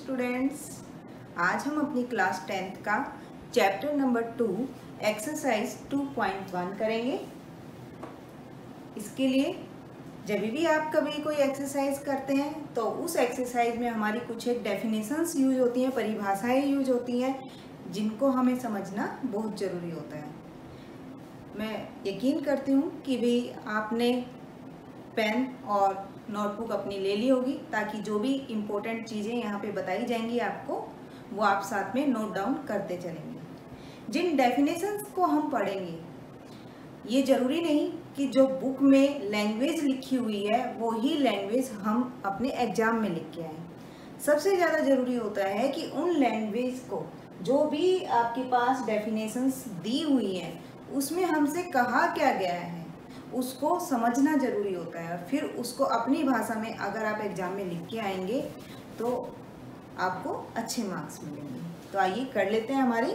Students, आज हम अपनी क्लास 10th का चैप्टर नंबर 2 एक्सरसाइज 2.1 करेंगे। इसके लिए जब भी आप कभी कोई एक्सरसाइज करते हैं तो उस एक्सरसाइज में हमारी कुछ एक डेफिनेशंस यूज होती हैं, परिभाषाएं यूज होती हैं, जिनको हमें समझना बहुत ज़रूरी होता है। मैं यकीन करती हूँ कि भी आपने पेन और नोटबुक अपनी ले ली होगी, ताकि जो भी इम्पोर्टेंट चीज़ें यहाँ पे बताई जाएंगी आपको, वो आप साथ में नोट डाउन करते चलेंगे। जिन डेफिनेशंस को हम पढ़ेंगे, ये ज़रूरी नहीं कि जो बुक में लैंग्वेज लिखी हुई है वो ही लैंग्वेज हम अपने एग्ज़ाम में लिख के आएँ। सबसे ज़्यादा ज़रूरी होता है कि उन लैंग्वेज को, जो भी आपके पास डेफिनेशंस दी हुई हैं, उसमें हमसे कहा क्या गया है, उसको समझना ज़रूरी होता है। फिर उसको अपनी भाषा में अगर आप एग्ज़ाम में लिख के आएंगे तो आपको अच्छे मार्क्स मिलेंगे। तो आइए कर लेते हैं। हमारी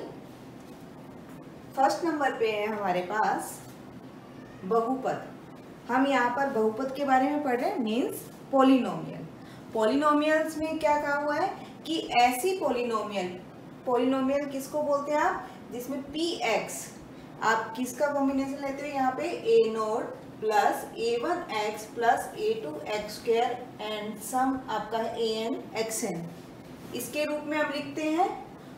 फर्स्ट नंबर पे है हमारे पास बहुपद। हम यहाँ पर बहुपद के बारे में पढ़ रहे हैं, मीन्स पॉलिनोमियल। पॉलिनोमियल्स में क्या कहा हुआ है कि ऐसी पॉलिनोमियल किसको बोलते हैं आप, जिसमें px आप किसका कॉम्बिनेशन लेते हो, यहाँ पे a0 plus a1x plus a2x square and some आपका an xn, इसके रूप में हम लिखते हैं।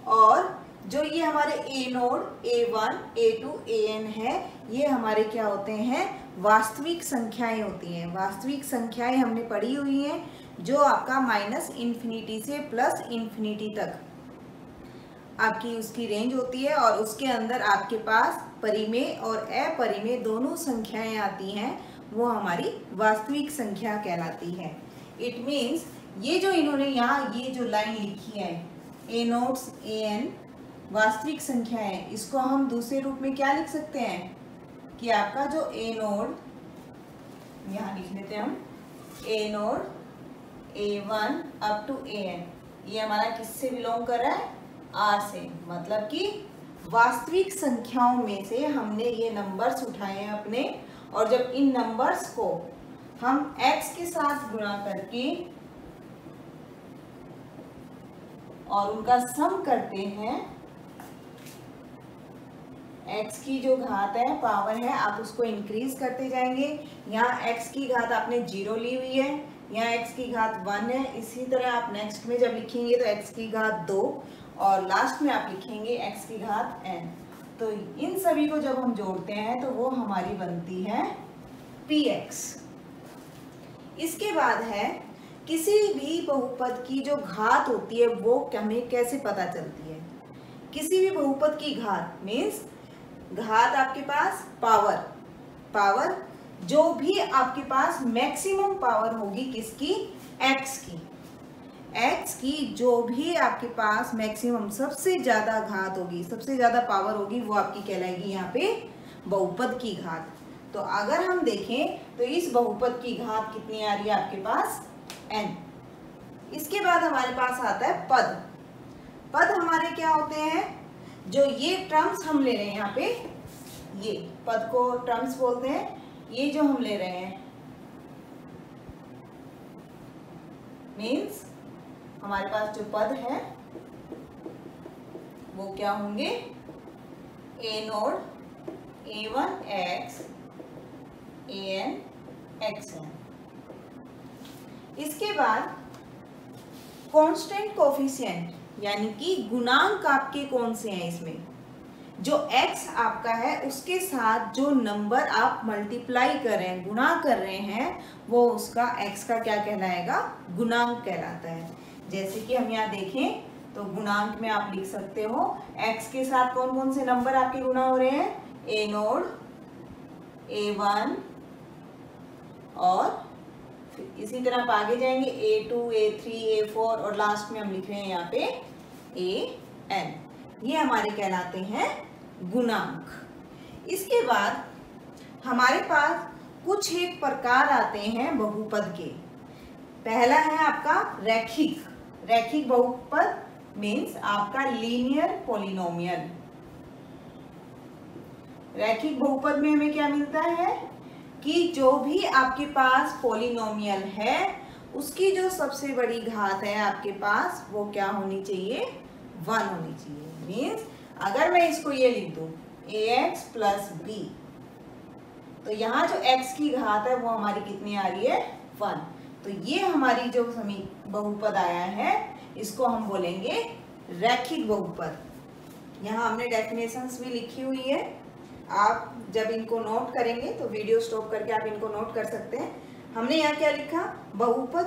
और जो ये हमारे a0, a1, a2, an है, ये हमारे क्या होते हैं, वास्तविक संख्याएं होती हैं। वास्तविक संख्याएं हमने पढ़ी हुई हैं, जो आपका -∞ से +∞ तक आपकी उसकी रेंज होती है, और उसके अंदर आपके पास परिमेय और अपरिमेय दोनों संख्याएं आती हैं, वो हमारी वास्तविक संख्या कहलाती है। इट मीन्स ये जो इन्होंने यहाँ ये जो लाइन लिखी है a0, an वास्तविक संख्या है, इसको हम दूसरे रूप में क्या लिख सकते हैं कि आपका जो a0, यहाँ लिख लेते हैं हम a0, a1 up to an, ये हमारा किससे बिलोंग कर रहा है, R से। मतलब कि वास्तविक संख्याओं में से हमने ये नंबर्स उठाए हैं अपने, और जब इन नंबर्स को हम x के साथ गुणा करके और उनका सम करते हैं, x की जो घात है, पावर है, आप उसको इंक्रीज करते जाएंगे। यहाँ x की घात आपने 0 ली हुई है, यहाँ x की घात 1 है। इसी तरह आप नेक्स्ट में जब लिखेंगे तो x की घात 2, और लास्ट में आप लिखेंगे x की घात n। तो इन सभी को जब हम जोड़ते हैं तो वो हमारी बनती है px। इसके बाद है किसी भी बहुपद की जो घात होती है वो हमें कैसे पता चलती है। किसी भी बहुपद की घात मीन्स घात आपके पास पावर जो भी आपके पास मैक्सिमम पावर होगी किसकी, x की जो भी आपके पास मैक्सिमम सबसे ज़्यादा घात होगी, सबसे ज़्यादा पावर होगी, वो आपकी कहलाएगी यहाँ पे बहुपद की घात। तो अगर हम देखें तो इस बहुपद की घात कितनी आ रही है आपके पास, n। इसके बाद हमारे पास आता है पद हमारे क्या होते हैं, जो ये टर्म्स हम ले रहे हैं यहाँ पे, ये पद को टर्म्स बोलते हैं। ये जो हम ले रहे हैं मीन्स हमारे पास जो पद है वो क्या होंगे, a0, a1x, an xn। इसके बाद कांस्टेंट कोफिशिएंट, यानी कि गुणांक आपके कौन से हैं, इसमें जो x आपका है उसके साथ जो नंबर आप मल्टीप्लाई कर रहे हैं, गुणा कर रहे हैं, वो उसका x का क्या कहलाएगा, गुणांक कहलाता है। जैसे कि हम यहाँ देखें तो गुणांक में आप लिख सकते हो x के साथ कौन कौन से नंबर आपके गुणा हो रहे हैं, a0, a1, और इसी तरह आप आगे जाएंगे a2, a3, a4, और लास्ट में हम लिख रहे हैं यहाँ पे an। ये हमारे कहलाते हैं गुणांक। इसके बाद हमारे पास कुछ एक प्रकार आते हैं बहुपद के। पहला है आपका रैखिक बहुपद, मीन्स आपका लीनियर पॉलिनोमियल। रैखिक बहुपद में हमें क्या मिलता है कि जो भी आपके पास पॉलिनोमियल है उसकी जो सबसे बड़ी घात है आपके पास वो क्या होनी चाहिए, 1 होनी चाहिए। मीन्स अगर मैं इसको ये लिख दूं ax प्लस बी, तो यहाँ जो x की घात है वो हमारी कितनी आ रही है, 1। तो ये हमारी जो बहुपद आया है इसको हम बोलेंगे रैखिक बहुपद। यहाँ हमने डेफिनेशंस भी लिखी हुई है, आप जब इनको नोट करेंगे तो वीडियो स्टॉप करके आप इनको नोट कर सकते हैं। हमने यहाँ क्या लिखा, बहुपद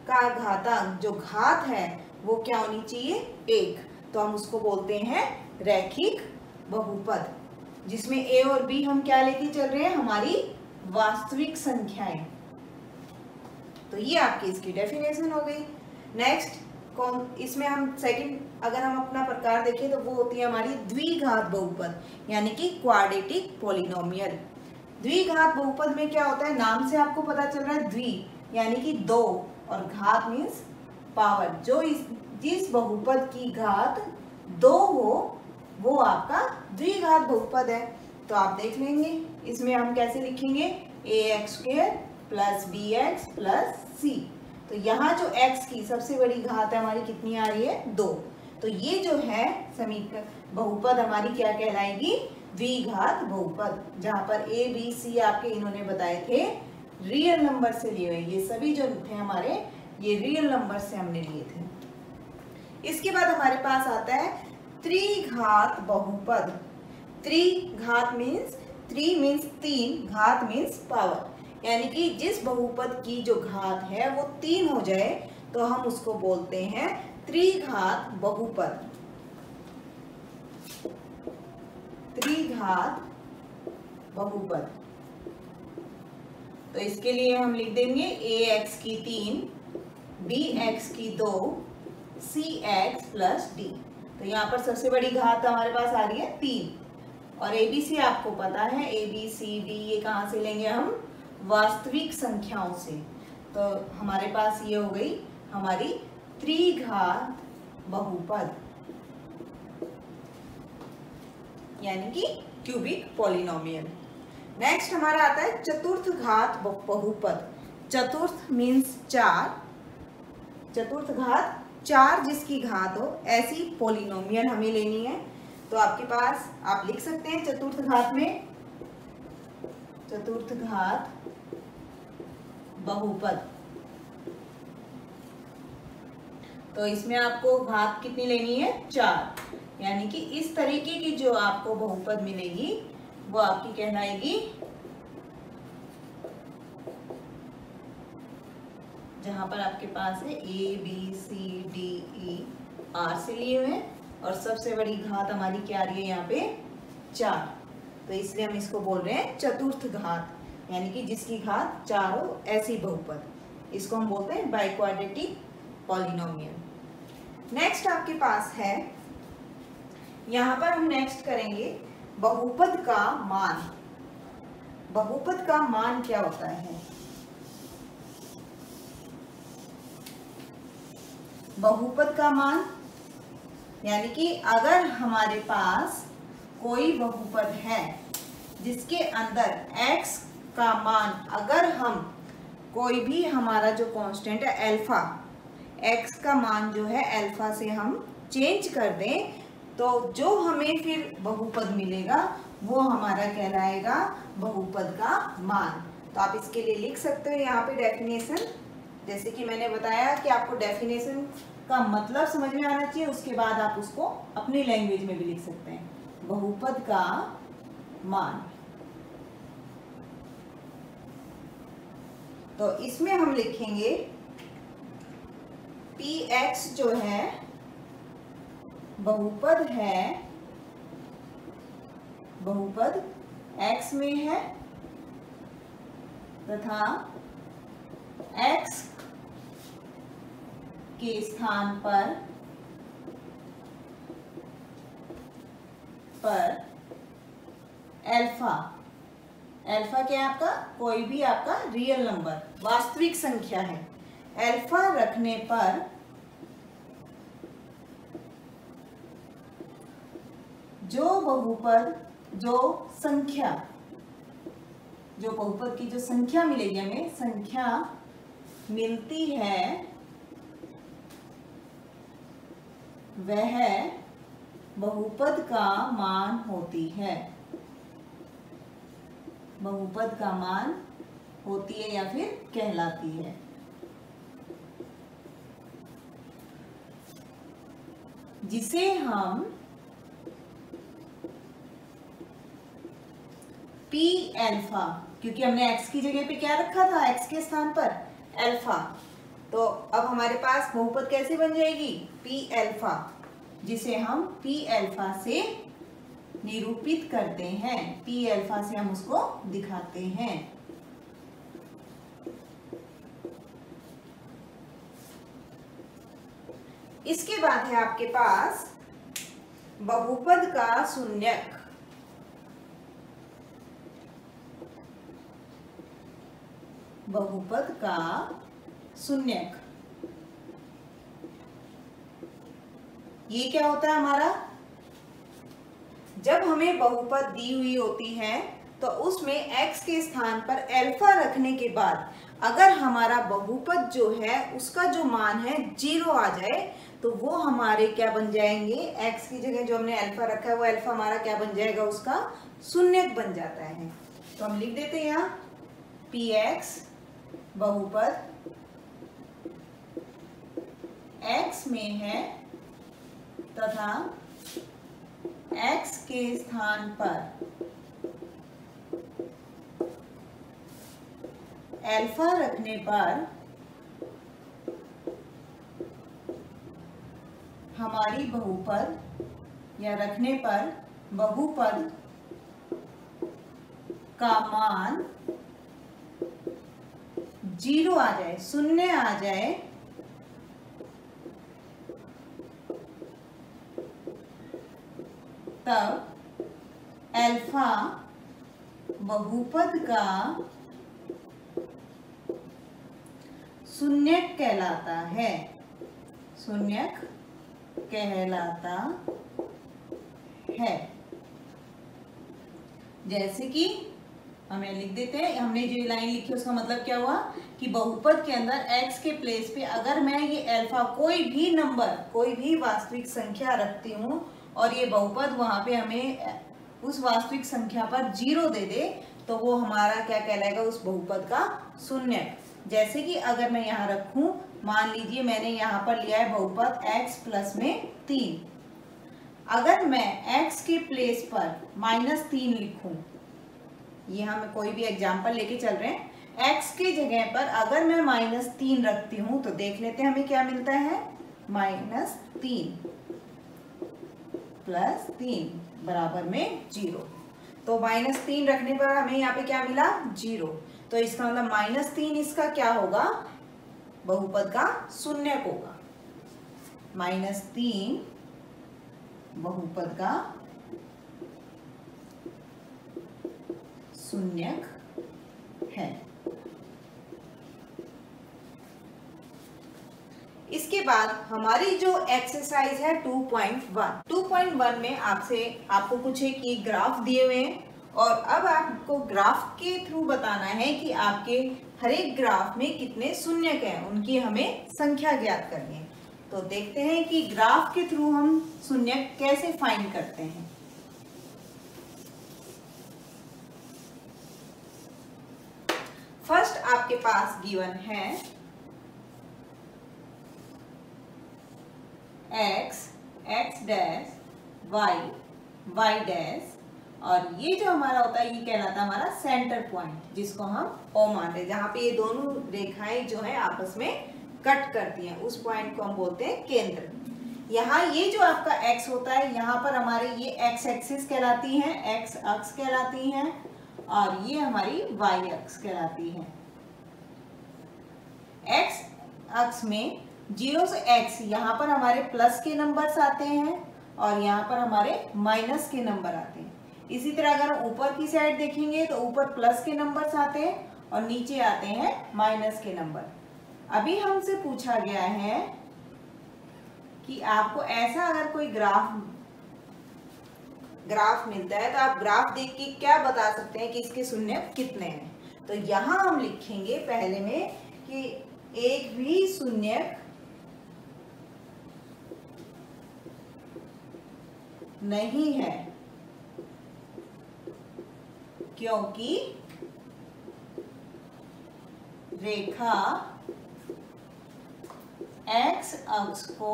का घातांक जो घात है वो क्या होनी चाहिए, 1। तो हम उसको बोलते हैं रैखिक बहुपद, जिसमें a और b हम क्या लेके चल रहे हैं, हमारी वास्तविक संख्याएं। तो ये आपकी इसकी डेफिनेशन हो गई। नेक्स्ट इसमें हम सेकंड अगर हम अपना प्रकार देखें तो वो होती है हमारी द्विघात बहुपद, यानी कि क्वाड्रेटिक पॉलिनोमियल। द्विघात बहुपद में क्या होता है, नाम से आपको पता चल रहा है, द्वि यानी कि 2 और घात मीन्स पावर। जो जिस बहुपद की घात 2 हो वो आपका द्विघात बहुपद है। तो आप देख लेंगे इसमें हम कैसे लिखेंगे, ax² plus bx plus c। तो यहाँ जो x की सबसे बड़ी घात है हमारी कितनी आ रही है, 2। तो ये जो है समीकरण बहुपद हमारी क्या कहलाएगी, द्विघात बहुपद, जहाँ पर a b c आपके इन्होंने बताए थे रियल नंबर से लिए हुए। ये सभी जो थे हमारे ये रियल नंबर से हमने लिए थे। इसके बाद हमारे पास आता है त्रिघात बहुपद। त्रिघात मीन्स 3 मीन्स 3, घात मीन्स पावर, यानी कि जिस बहुपद की जो घात है वो 3 हो जाए तो हम उसको बोलते हैं त्रिघात बहुपद। त्रिघात बहुपद। तो इसके लिए हम लिख देंगे ax की 3, bx की 2, cx प्लस d। तो यहाँ पर सबसे बड़ी घात हमारे पास आ रही है 3, और abc आपको पता है a b c d ये कहाँ से लेंगे हम, वास्तविक संख्याओं से। तो हमारे पास ये हो गई हमारी त्रिघात बहुपद, यानी कि क्यूबिक पॉलिनोमियल। नेक्स्ट हमारा आता है चतुर्थ घात बहुपद। चतुर्थ मीन्स 4, चतुर्थ घात 4 जिसकी घात हो ऐसी पॉलिनोमियल हमें लेनी है। तो आपके पास आप लिख सकते हैं चतुर्थ घात में, चतुर्थ घात बहुपद। तो इसमें आपको घात कितनी लेनी है, 4, यानी कि इस तरीके की जो आपको बहुपद मिलेगी वो आपकी कहलाएगी, जहां पर आपके पास है a b c d e r से लिए हुए हैं, और सबसे बड़ी घात हमारी क्या आ रही है यहाँ पे, 4। तो इसलिए हम इसको बोल रहे हैं चतुर्थ घात, यानी कि जिसकी घात 4 हो ऐसी बहुपद। इसको हम बोलते हैं बाइक्वाड्रेटिक पॉलिनोमियल। नेक्स्ट आपके पास है, यहाँ पर हम नेक्स्ट करेंगे बहुपद का मान। बहुपद का मान क्या होता है, बहुपद का मान यानी कि अगर हमारे पास कोई बहुपद है जिसके अंदर x का मान, अगर हम कोई भी हमारा जो कांस्टेंट है अल्फा, x का मान जो है अल्फा से हम चेंज कर दें तो जो हमें फिर बहुपद मिलेगा वो हमारा कहलाएगा बहुपद का मान। तो आप इसके लिए लिख सकते हो यहाँ पे डेफिनेशन, जैसे कि मैंने बताया कि आपको डेफिनेशन का मतलब समझ में आना चाहिए, उसके बाद आप उसको अपनी लैंग्वेज में भी लिख सकते हैं। बहुपद का मान, तो इसमें हम लिखेंगे px जो है बहुपद है, बहुपद x में है तथा x के स्थान पर अल्फा, अल्फा क्या है आपका, कोई भी आपका रियल नंबर वास्तविक संख्या है, अल्फा रखने पर जो बहुपद, जो संख्या, जो बहुपद की जो संख्या मिलेगी हमें, संख्या मिलती है वह बहुपद का मान होती है, बहुपद का मान होती है या फिर कहलाती है। जिसे हम पी अल्फा, क्योंकि हमने x की जगह पे क्या रखा था, x के स्थान पर अल्फा, तो अब हमारे पास बहुपद कैसे बन जाएगी, पी अल्फा, जिसे हम पी अल्फा से निरूपित करते हैं, पी अल्फा से हम उसको दिखाते हैं। इसके बाद है आपके पास बहुपद का शून्यक। बहुपद का शून्यक, ये क्या होता है हमारा, जब हमें बहुपद दी हुई होती है तो उसमें x के स्थान पर अल्फा रखने के बाद अगर हमारा बहुपद जो है उसका जो मान है 0 आ जाए तो वो हमारे क्या बन जाएंगे, x की जगह जो हमने अल्फा रखा है वो अल्फा हमारा क्या बन जाएगा, उसका शून्यक बन जाता है। तो हम लिख देते हैं यहाँ px बहुपद x में है तथा x के स्थान पर अल्फा रखने पर हमारी बहुपद या रखने पर बहुपद का मान 0 आ जाए, 0 आ जाए, तब अल्फा बहुपद का शून्यक कहलाता है, शून्यक कहलाता है। जैसे कि हमें लिख देते हैं, हमने जो लाइन लिखी उसका मतलब क्या हुआ कि बहुपद के अंदर x के प्लेस पे अगर मैं ये अल्फा कोई भी नंबर, कोई भी वास्तविक संख्या रखती हूँ और ये बहुपद वहां पे हमें उस वास्तविक संख्या पर 0 दे दे तो वो हमारा क्या कहलाएगा, उस बहुपद का शून्यक। जैसे कि अगर मैं यहाँ रखूं, मान लीजिए मैंने यहाँ पर लिया है बहुपद x प्लस में 3, अगर मैं x के प्लेस पर -3 लिखूं, ये हम कोई भी एग्जाम्पल लेके चल रहे हैं, x के जगह पर अगर मैं -3 रखती हूं तो देख लेते हैं हमें क्या मिलता है, -3 + 3 बराबर में 0। तो -3 रखने पर हमें यहाँ पे क्या मिला, 0। तो इसका मतलब -3 इसका क्या होगा, बहुपद का शून्यक होगा। -3 बहुपद का शून्यक है। इसके बाद हमारी जो एक्सरसाइज है 2.1 में आपको कुछ एक ग्राफ दिए हुए हैं और अब आपको ग्राफ के थ्रू बताना है कि आपके हर एक ग्राफ में कितने शून्यक हैं, उनकी हमें संख्या ज्ञात करनी है। तो देखते हैं कि ग्राफ के थ्रू हम शून्यक कैसे फाइंड करते हैं। फर्स्ट आपके पास गिवन है x, x dash, y, y dash, और ये जो हमारा होता है ये कहलाता है हमारा सेंटर पॉइंट, जिसको हम O मान रहे हैं, जहां पे ये दोनों रेखाएं जो है आपस में कट करती हैं, उस पॉइंट को हम बोलते हैं केंद्र। यहाँ ये जो आपका x होता है, यहाँ पर हमारे ये x एक्सिस कहलाती है, x अक्ष कहलाती है, और ये हमारी y अक्ष कहलाती है। x अक्ष में 0 से x, यहाँ पर हमारे प्लस के नंबर्स आते हैं और यहाँ पर हमारे माइनस के नंबर आते हैं। इसी तरह अगर हम ऊपर की साइड देखेंगे तो ऊपर प्लस के नंबर्स आते हैं और नीचे आते हैं माइनस के नंबर। अभी हमसे पूछा गया है कि आपको ऐसा अगर कोई ग्राफ मिलता है तो आप ग्राफ देख के क्या बता सकते हैं कि इसके शून्य कितने हैं। तो यहाँ हम लिखेंगे पहले में कि एक भी शून्यक नहीं है, क्योंकि रेखा एक्स अक्ष को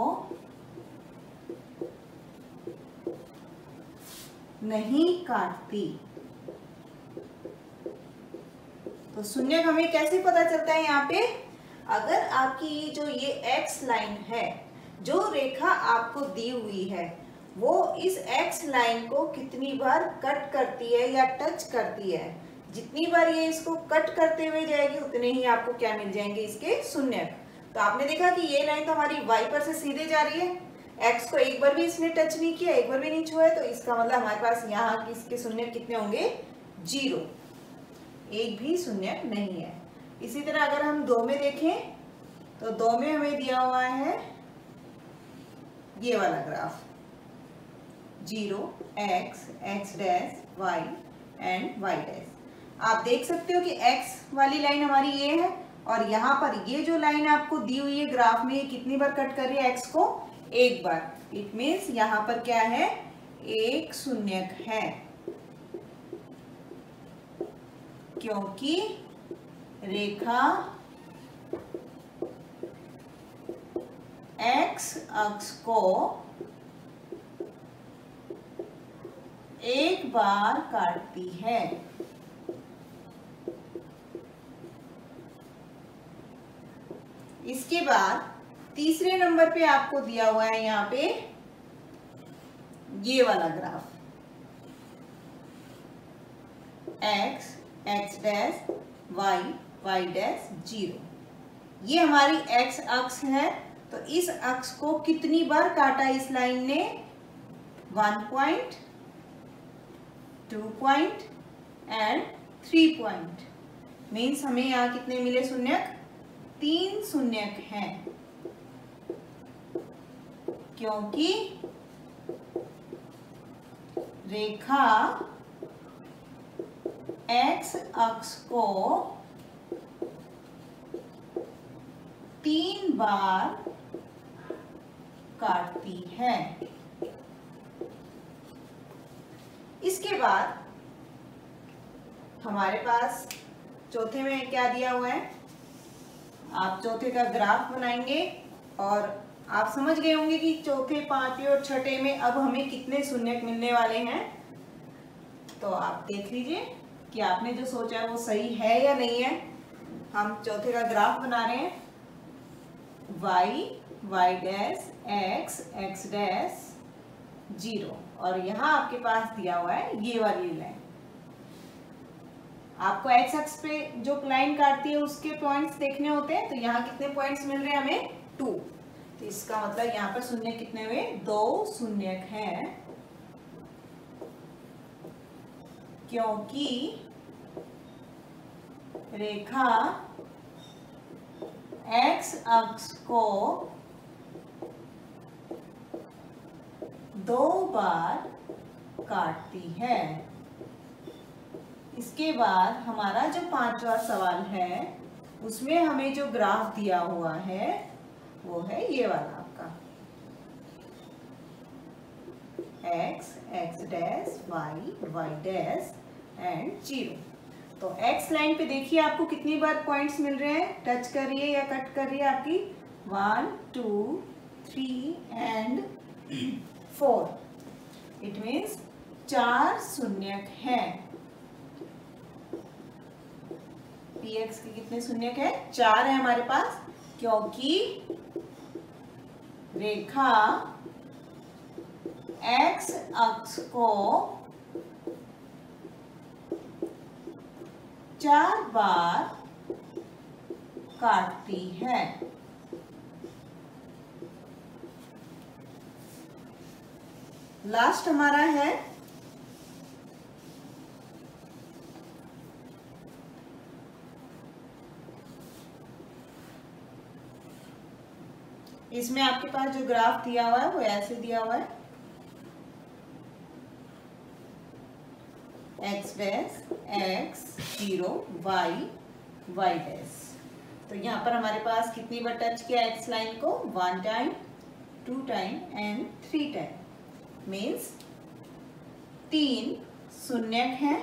नहीं काटती। तो शून्यक हमें कैसे पता चलता है? यहाँ पे अगर आपकी जो ये एक्स लाइन है, जो रेखा आपको दी हुई है, वो इस एक्स लाइन को कितनी बार कट करती है या टच करती है, जितनी बार ये इसको कट करते हुए जाएगी उतने ही आपको क्या मिल जाएंगे? इसके शून्यक। तो आपने देखा कि ये लाइन तो हमारी y पर से सीधे जा रही है, x को एक बार भी इसने टच नहीं किया, एक बार भी नहीं छुआ है, तो इसका मतलब हमारे पास यहाँ इसके शून्यक कितने होंगे? 0, एक भी शून्यक नहीं है। इसी तरह अगर हम 2 में देखें तो 2 में हमें दिया हुआ है ये वाला graph 0 x x dash y and y dash. आप देख सकते हो कि x वाली लाइन हमारी ये है और यहाँ पर ये जो लाइन आपको दी हुई है ग्राफ में, ये कितनी बार कट कर रही है x को? एक बार। इट मीन्स यहाँ पर क्या है? एक शून्यक है, क्योंकि रेखा x अक्ष को एक बार काटती है। इसके बाद तीसरे नंबर पे आपको दिया हुआ है यहाँ पे ये वाला graph x x dash y y dash 0। ये हमारी x अक्ष है, तो इस अक्ष को कितनी बार काटा इस लाइन ने? 1 point, 2 point and 3 point. Means हमें यहाँ कितने मिले शून्यक? 3 शून्यक हैं, क्योंकि रेखा x अक्ष को 3 बार काटती है। इसके बाद हमारे पास चौथे में क्या दिया हुआ है? आप चौथे का ग्राफ बनाएंगे और आप समझ गए होंगे कि चौथे, पांचवें और छठे में अब हमें कितने शून्यक मिलने वाले हैं। तो आप देख लीजिए कि आपने जो सोचा है वो सही है या नहीं है। हम चौथे का ग्राफ बना रहे हैं। y y dash x x dash 0 और यहाँ आपके पास दिया हुआ है ये वाली लाइन। आपको x अक्ष पे जो लाइन काटती है उसके पॉइंट्स देखने होते हैं। तो यहाँ कितने पॉइंट्स मिल रहे हैं हमें? 2। तो इसका मतलब यहाँ पर शून्य कितने हुए? 2 शून्यक हैं, क्योंकि रेखा x अक्ष को 2 बार काटती है। इसके बाद हमारा जो 5वां सवाल है उसमें हमें जो ग्राफ दिया हुआ है वो है ये वाला आपका x x dash y y dash and 0। तो x लाइन पे देखिए आपको कितनी बार पॉइंट्स मिल रहे हैं? टच कर रही है या कट कर रही है आपकी? 1 2 3 एंड 4। इट मीन्स 4 शून्यक हैं। px के कितने शून्यक है? 4 है हमारे पास, क्योंकि रेखा x अक्ष को 4 बार काटती है। लास्ट हमारा है इसमें आपके पास जो ग्राफ दिया हुआ है वो ऐसे दिया हुआ है x dash x 0 y y dash. तो यहाँ पर हमारे पास कितनी बार टच किया एक्स लाइन को, 1 time, 2 time and 3 time, means 3 शून्यक हैं।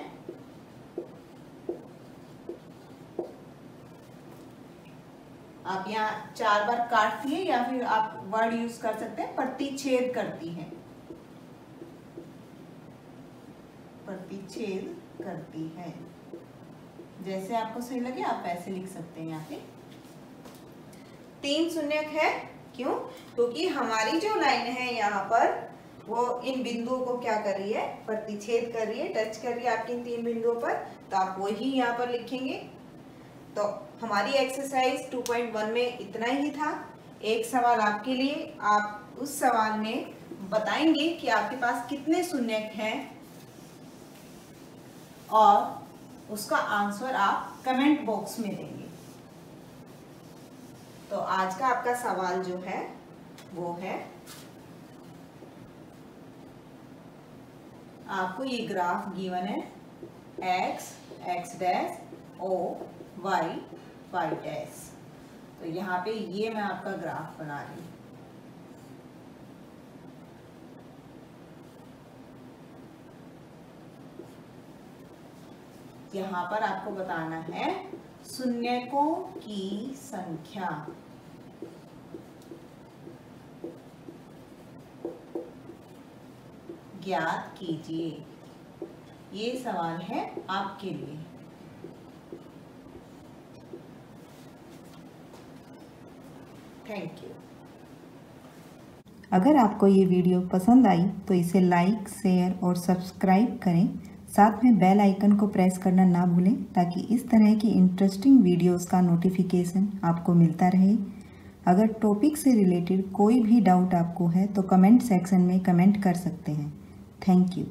आप यहाँ 4 बार काटती है या फिर आप वर्ड यूज कर सकते हैं प्रतिच्छेद करती है, प्रतिच्छेद करती है, जैसे आपको सही लगे आप ऐसे लिख सकते हैं। यहाँ पे 3 शून्यक है, क्यों? क्योंकि हमारी जो लाइन है यहाँ पर वो इन बिंदुओं को क्या कर रही है, प्रतिच्छेद कर रही है, टच कर रही है आपकी इन 3 बिंदुओं पर, तो आप वही यहाँ पर लिखेंगे। तो हमारी एक्सरसाइज 2.1 में इतना ही था। एक सवाल आपके लिए, आप उस सवाल में बताएंगे कि आपके पास कितने शून्यक हैं और उसका आंसर आप कमेंट बॉक्स में देंगे। तो आज का आपका सवाल जो है वो है, आपको ये ग्राफ गिवन है x, x dash, o, y, y dash. तो यहाँ पे ये मैं आपका ग्राफ बना रही हूँ। यहाँ पर आपको बताना है शून्यकों की संख्या। ज्ञात कीजिए, ये सवाल है आपके लिए। Thank you. अगर आपको ये वीडियो पसंद आई तो इसे लाइक, शेयर और सब्सक्राइब करें। साथ में बेल आइकन को प्रेस करना ना भूलें ताकि इस तरह की इंटरेस्टिंग वीडियोस का नोटिफिकेशन आपको मिलता रहे। अगर टॉपिक से रिलेटेड कोई भी डाउट आपको है तो कमेंट सेक्शन में कमेंट कर सकते हैं। Thank you.